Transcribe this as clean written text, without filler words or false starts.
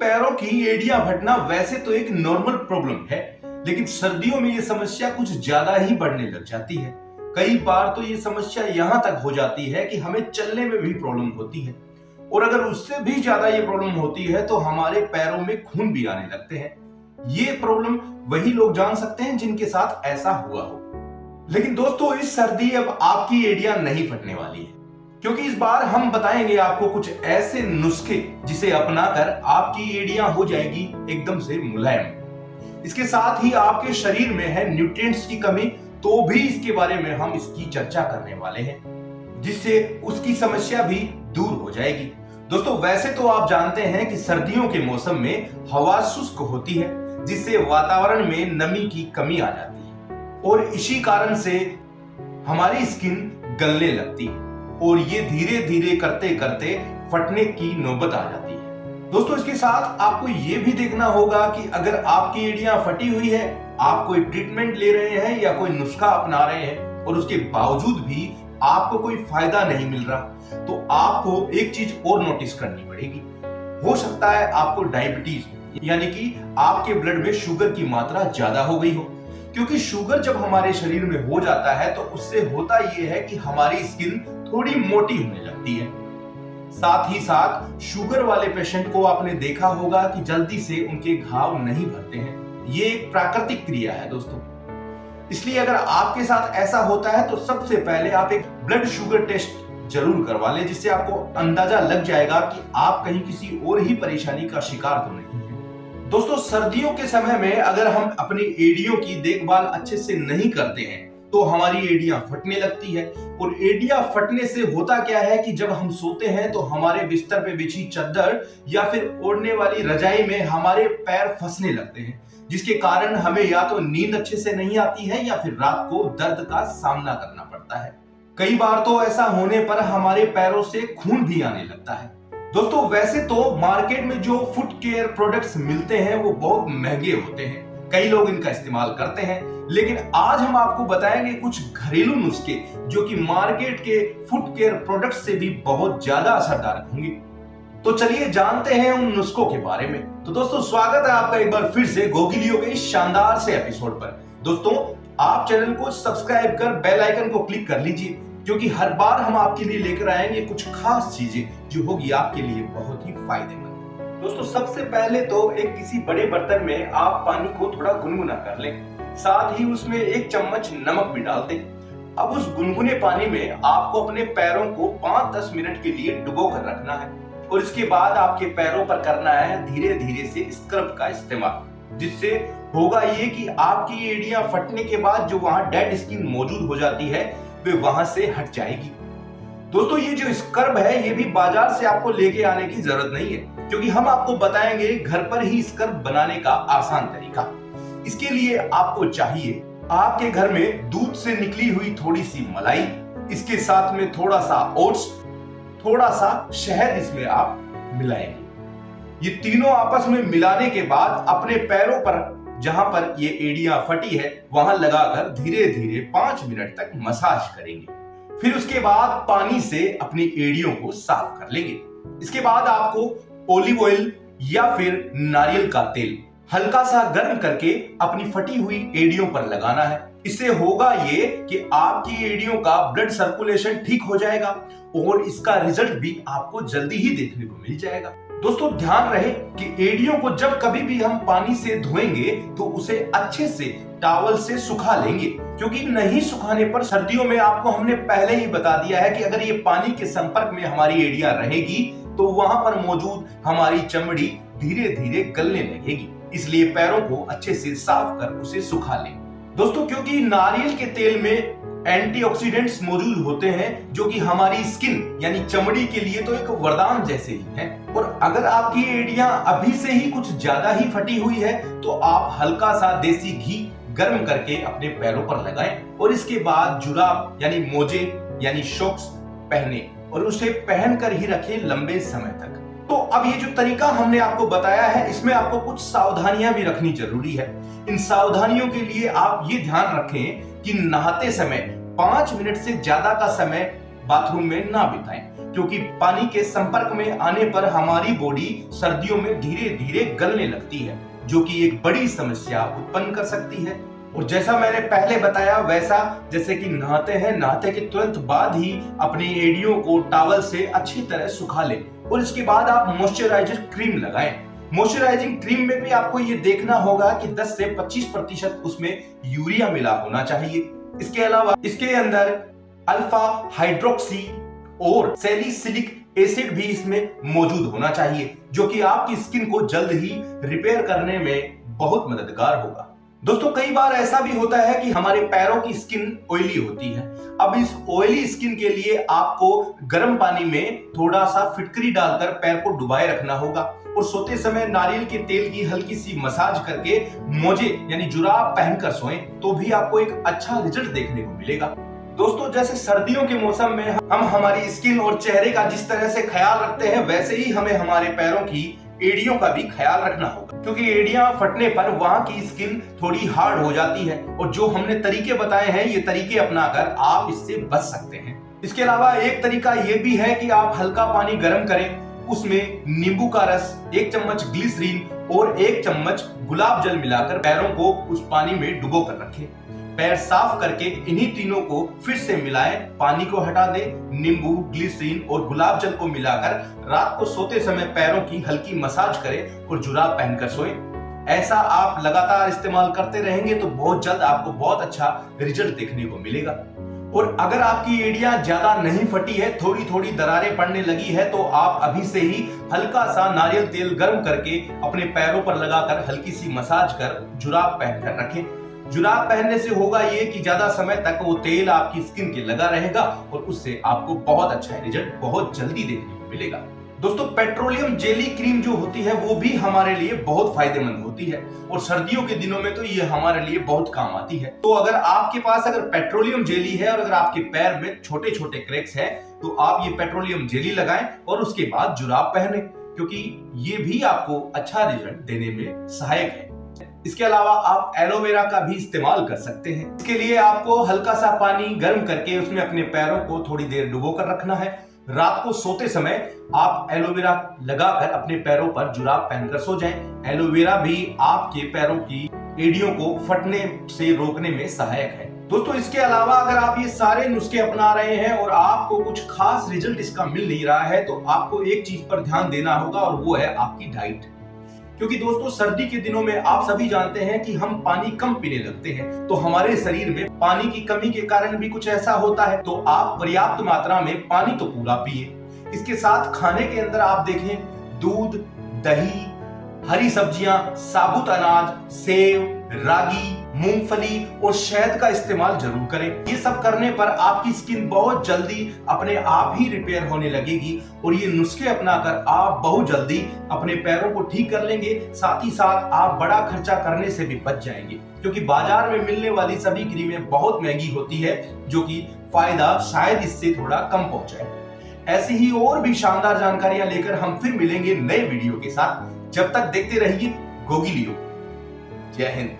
पैरों की एड़ियां फटना वैसे तो एक नॉर्मल प्रॉब्लम है, लेकिन सर्दियों में ये समस्या कुछ ज्यादा ही बढ़ने लग जाती है। कई बार तो ये समस्या यहां तक हो जाती है कि हमें चलने में भी प्रॉब्लम होती है, और अगर उससे भी ज्यादा ये प्रॉब्लम होती है तो हमारे पैरों में खून भी आने लगते हैं। ये प्रॉब्लम वही लोग जान सकते हैं जिनके साथ ऐसा हुआ हो। लेकिन दोस्तों, इस सर्दी अब आपकी एड़ियां नहीं फटने वाली है, क्योंकि इस बार हम बताएंगे आपको कुछ ऐसे नुस्खे जिसे अपनाकर आपकी एड़ियां हो जाएगी एकदम से मुलायम। इसके साथ ही आपके शरीर में है न्यूट्रिएंट्स की कमी, तो भी इसके बारे में हम इसकी चर्चा करने वाले हैं, जिससे उसकी समस्या भी दूर हो जाएगी। दोस्तों, वैसे तो आप जानते हैं कि सर्दियों के मौसम में हवा शुष्क होती है, जिससे वातावरण में नमी की कमी आ जाती है, और इसी कारण से हमारी स्किन गलने लगती है, और ये धीरे धीरे करते करते फटने की नौबत आ जाती है। दोस्तों, इसके साथ आपको ये भी देखना होगा कि अगर आपकी एड़ियां फटी हुई है, आप कोई ट्रीटमेंट ले रहे हैं या कोई नुस्खा अपना रहे हैं और उसके बावजूद भी आपको कोई फायदा नहीं मिल रहा, तो आपको एक चीज और नोटिस करनी पड़ेगी। हो सकता है आपको डायबिटीज यानी कि आपके ब्लड में शुगर की मात्रा ज्यादा हो गई हो, क्योंकि शुगर जब हमारे शरीर में हो जाता है तो उससे होता यह है कि हमारी स्किन थोड़ी मोटी होने लगती है। साथ ही साथ शुगर वाले पेशेंट को आपने देखा होगा कि जल्दी से उनके घाव नहीं भरते हैं। ये एक प्राकृतिक क्रिया है दोस्तों। इसलिए अगर आपके साथ ऐसा होता है तो सबसे पहले आप एक ब्लड शुगर टेस्ट जरूर करवा लें, जिससे आपको अंदाजा लग जाएगा कि आप कहीं किसी और ही परेशानी का शिकार तो नहीं हैं। दोस्तों, सर्दियों के समय में अगर हम अपनी एड़ियों की देखभाल अच्छे से नहीं करते हैं तो हमारी एड़ियां फटने लगती है, और एड़ियां फटने से होता क्या है कि जब हम सोते हैं तो हमारे बिस्तर पे बिछी चादर या फिर ओढ़ने वाली रजाई में हमारे पैर फंसने लगते हैं, जिसके कारण हमें या तो नींद अच्छे से नहीं आती है या फिर रात को दर्द का सामना करना पड़ता है। कई बार तो ऐसा होने पर हमारे पैरों से खून भी आने लगता है। दोस्तों, वैसे तो मार्केट में जो फुट केयर प्रोडक्ट्स मिलते हैं वो बहुत महंगे होते हैं, कई लोग इनका इस्तेमाल करते हैं, लेकिन आज हम आपको बताएंगे कुछ घरेलू नुस्खे जो कि मार्केट के फुट केयर प्रोडक्ट्स से भी बहुत ज्यादा असरदार होंगे। तो चलिए जानते हैं उन नुस्खों के बारे में। तो दोस्तों, स्वागत है आपका एक बार फिर से गोगिलियो के इस शानदार से एपिसोड पर। दोस्तों, आप चैनल को सब्सक्राइब कर बेल आइकन को क्लिक कर लीजिए, क्योंकि हर बार हम आपके लिए लेकर आएंगे कुछ खास चीजें जो होगी आपके लिए बहुत ही फायदेमंद। दोस्तों, सबसे पहले तो एक किसी बड़े बर्तन में आप पानी को थोड़ा गुनगुना कर लें, साथ ही उसमें 1 चम्मच नमक भी डाल दें। अब उस गुनगुने पानी में आपको अपने पैरों को 5-10 मिनट के लिए डुबो कर रखना है, और इसके बाद आपके पैरों पर करना है धीरे धीरे से स्क्रब का इस्तेमाल, जिससे होगा ये कि आपकी एड़ियां फटने के बाद जो वहां डेड स्किन मौजूद हो जाती है वे वहां से हट जाएगी। दोस्तों, ये जो स्क्रब है ये भी बाजार से आपको लेके आने की जरूरत नहीं है, क्योंकि हम आपको बताएंगे घर पर ही स्क्रब बनाने का आसान तरीका। इसके लिए आपको चाहिए आपके घर में दूध से निकली हुई थोड़ी सी मलाई, इसके साथ में थोड़ा सा ओट्स, थोड़ा सा शहद इसमें आप मिलाएंगे। ये तीनों आपस में मिलाने के बाद अपने पैरों पर जहां पर ये एड़ियां फटी है वहां लगाकर धीरे धीरे 5 मिनट तक मसाज करेंगे। फिर उसके बाद पानी से अपनी एड़ियों को साफ कर लेंगे। इसके बाद आपको ओलिव ऑयल या फिर नारियल का तेल हल्का सा गर्म करके अपनी फटी हुई एड़ियों पर लगाना है। इससे होगा ये कि आपकी एड़ियों का ब्लड सर्कुलेशन ठीक हो जाएगा, और इसका रिजल्ट भी आपको जल्दी ही देखने को मिल जाएगा। दोस्तों, ध्यान रहे कि एड़ियों को जब कभी भी हम पानी से धोएंगे तो उसे अच्छे से टॉवल से सुखा लेंगे, क्योंकि नहीं सुखाने पर सर्दियों में आपको हमने पहले ही बता दिया है कि अगर ये पानी के संपर्क में हमारी एड़ियां रहेगी तो वहां पर मौजूद हमारी चमड़ी धीरे धीरे गलने लगेगी। इसलिए पैरों को अच्छे से साफ कर उसे सुखा लें। दोस्तों, क्योंकि नारियल के तेल में एंटीऑक्सीडेंट्स मौजूद होते हैं जो कि हमारी स्किन यानी चमड़ी के लिए तो एक वरदान जैसे ही हैं। और अगर आपकी एड़ियां अभी से ही कुछ ज्यादा ही फटी हुई है तो आप हल्का सा देसी घी गर्म करके अपने पैरों पर लगाएं, और इसके बाद जुराब यानी मोजे यानी शॉक्स पहने, और उसे पहनकर ही रखें लंबे समय तक। तो अब ये जो तरीका हमने आपको बताया है इसमें आपको कुछ सावधानियां भी रखनी जरूरी है। इन सावधानियों के लिए आप ये ध्यान रखें कि नहाते समय 5 मिनट से ज्यादा का समय बाथरूम में ना बिताएं, क्योंकि पानी के संपर्क में आने पर हमारी बॉडी सर्दियों में धीरे धीरे गलने लगती है, जो कि एक बड़ी समस्या उत्पन्न कर सकती है। और जैसा मैंने पहले बताया वैसा, जैसे कि नहाते हैं, नहाते के तुरंत बाद ही अपनी एड़ियों को टॉवल से अच्छी तरह सुखा लें और इसके बाद आप मॉइस्चराइजर क्रीम लगाएं। मॉइस्चराइजिंग क्रीम में भी आपको ये देखना होगा कि 10 से 25% उसमें यूरिया मिला होना चाहिए। इसके अलावा इसके अंदर अल्फा हाइड्रोक्सी और सैलिसिलिक एसिड भी इसमें मौजूद होना चाहिए, जो कि आपकी स्किन को जल्द ही रिपेयर करने में बहुत मददगार होगा। दोस्तों, कई बार ऐसा भी होता है कि हमारे पैरों की स्किन ऑयली होती है। अब इस ऑयली स्किन के लिए आपको गर्म पानी में थोड़ा सा फिटकरी डालकर पैर को डुबाए रखना होगा और सोते समय नारियल के तेल की हल्की सी मसाज करके मोजे यानी जुराब पहनकर सोएं, तो भी आपको एक अच्छा रिजल्ट देखने को मिलेगा। दोस्तों, जैसे सर्दियों के मौसम में हम हमारी स्किन और चेहरे का जिस तरह से ख्याल रखते हैं, वैसे ही हमें हमारे पैरों की एड़ियों का भी ख्याल रखना होगा, क्योंकि एड़ियां फटने पर वहां की स्किन थोड़ी हार्ड हो जाती है और जो हमने तरीके बताए हैं, ये तरीके अपनाकर आप इससे बच सकते हैं। इसके अलावा एक तरीका ये भी है कि आप हल्का पानी गर्म करें, उसमें नींबू का रस, 1 चम्मच ग्लिसरीन और 1 चम्मच गुलाब जल मिलाकर पैरों को उस पानी में डुबो कर रखें। पैर साफ करके इन्हीं तीनों को फिर से मिलाएं, पानी को हटा दें, नींबू, ग्लिसरीन और गुलाब जल को मिलाकर रात को सोते समय पैरों की हल्की मसाज करें और जुराब पहनकर सोएं। ऐसा आप लगातार इस्तेमाल करते रहेंगे तो बहुत जल्द आपको बहुत अच्छा रिजल्ट देखने को मिलेगा। और अगर आपकी एड़ियां ज्यादा नहीं फटी है, थोड़ी थोड़ी दरारें पड़ने लगी है, तो आप अभी से ही हल्का सा नारियल तेल गर्म करके अपने पैरों पर लगाकर हल्की सी मसाज कर जुराब पहनकर रखें। जुराब पहनने से होगा ये कि ज्यादा समय तक वो तेल आपकी स्किन के लगा रहेगा और उससे आपको बहुत अच्छा रिजल्ट बहुत जल्दी देखने को मिलेगा। दोस्तों, पेट्रोलियम जेली क्रीम जो होती है वो भी हमारे लिए बहुत फायदेमंद होती है और सर्दियों के दिनों में तो ये हमारे लिए बहुत काम आती है। तो अगर आपके पास अगर पेट्रोलियम जेली है और अगर आपके पैर में छोटे छोटे क्रैक्स है, तो आप ये पेट्रोलियम जेली लगाएं और उसके बाद जुराब पहने, क्योंकि ये भी आपको अच्छा रिजल्ट देने में सहायक है। इसके अलावा आप एलोवेरा का भी इस्तेमाल कर सकते हैं। इसके लिए आपको हल्का सा पानी गर्म करके उसमें अपने पैरों को थोड़ी देर डुबो कर रखना है। रात को सोते समय आप एलोवेरा लगाकर अपने पैरों पर जुराब पहनकर सो जाएं। एलोवेरा भी आपके पैरों की एड़ियों को फटने से रोकने में सहायक है। दोस्तों, इसके अलावा अगर आप ये सारे नुस्खे अपना रहे हैं और आपको कुछ खास रिजल्ट इसका मिल नहीं रहा है, तो आपको एक चीज पर ध्यान देना होगा और वो है आपकी डाइट। क्योंकि दोस्तों, सर्दी के दिनों में आप सभी जानते हैं कि हम पानी कम पीने लगते हैं, तो हमारे शरीर में पानी की कमी के कारण भी कुछ ऐसा होता है। तो आप पर्याप्त मात्रा में पानी तो पूरा पिए। इसके साथ खाने के अंदर आप देखें, दूध, दही, हरी सब्जियां, साबुत अनाज, सेव, रागी, मूंगफली और शहद का इस्तेमाल जरूर करें। ये सब करने पर आपकी स्किन बहुत जल्दी अपने आप ही रिपेयर होने लगेगी और ये नुस्खे अपनाकर आप बहुत जल्दी अपने पैरों को ठीक कर लेंगे। साथ ही साथ आप बड़ा खर्चा करने से भी बच जाएंगे, क्योंकि बाजार में मिलने वाली सभी क्रीमें बहुत महंगी होती है, जो कि फायदा शायद इससे थोड़ा कम पहुंचाए। ऐसी ही और भी शानदार जानकारियां लेकर हम फिर मिलेंगे नए वीडियो के साथ। जब तक देखते रहिए गोगी लियो। जय हिंद।